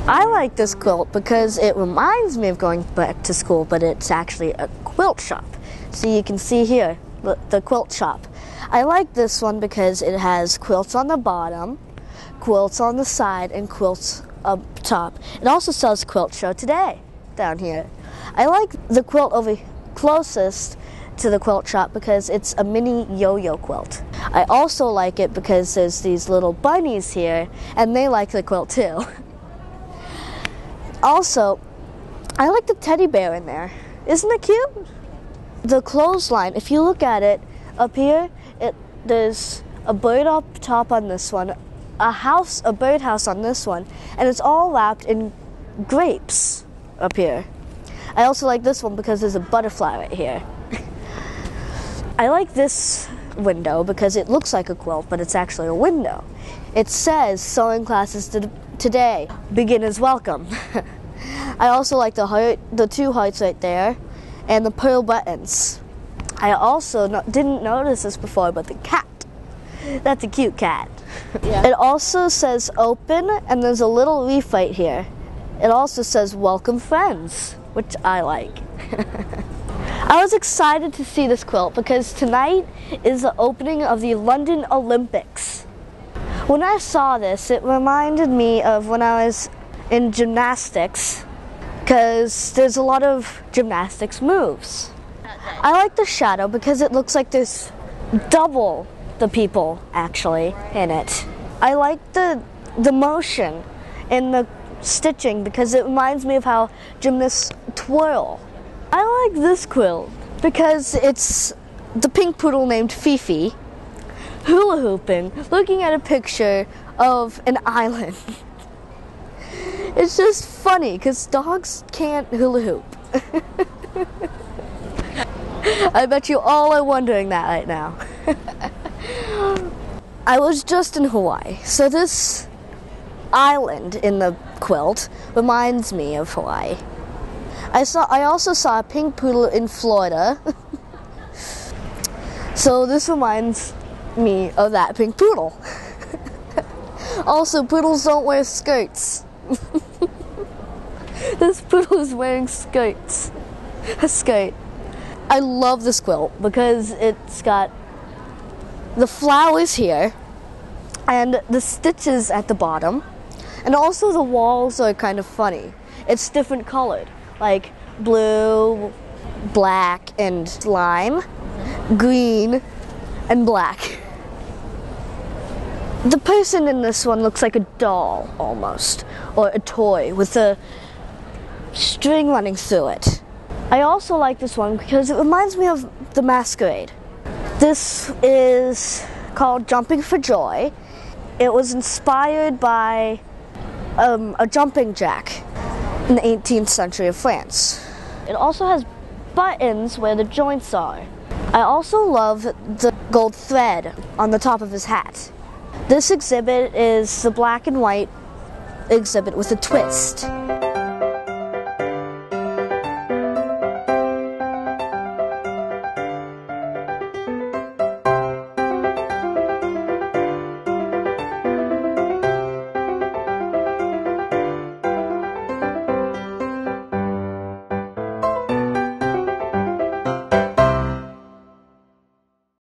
I like this quilt because it reminds me of going back to school, but it's actually a quilt shop. So you can see here, the quilt shop. I like this one because it has quilts on the bottom, quilts on the side, and quilts up top. It also sells Quilt Show Today down here. I like the quilt over closest to the quilt shop because it's a mini yo-yo quilt. I also like it because there's these little bunnies here, and they like the quilt too. Also, I like the teddy bear in there. Isn't it cute? The clothesline, if you look at it, up here, there's a bird up top on this one, a birdhouse on this one, and it's all wrapped in grapes up here. I also like this one because there's a butterfly right here. I like this window because it looks like a quilt, but it's actually a window. It says sewing classes today, beginners welcome. I also like the two hearts right there and the pearl buttons. I also didn't notice this before, but the cat. That's a cute cat. Yeah. It also says open, and there's a little leaf right here. It also says welcome friends, which I like. I was excited to see this quilt because tonight is the opening of the London Olympics. When I saw this, it reminded me of when I was in gymnastics because there's a lot of gymnastics moves. I like the shadow because it looks like there's double the people actually in it. I like the motion in the stitching because it reminds me of how gymnasts twirl. I like this quilt because it's the pink poodle named Fifi hula hooping, looking at a picture of an island. It's just funny because dogs can't hula hoop. I bet you all are wondering that right now. I was just in Hawaii, so this island in the quilt reminds me of Hawaii. I also saw a pink poodle in Florida. So this reminds me of that pink poodle. Also, poodles don't wear skirts. This poodle is wearing skirts. A skirt. I love this quilt because it's got the flowers here and the stitches at the bottom, and also the walls are kind of funny. It's different colored, like blue, black, and lime, green, and black. The person in this one looks like a doll almost, or a toy with a string running through it. I also like this one because it reminds me of the Masquerade. This is called Jumping for Joy. It was inspired by a jumping jack in the 18th century of France. It also has buttons where the joints are. I also love the gold thread on the top of his hat. This exhibit is the black and white exhibit with a twist.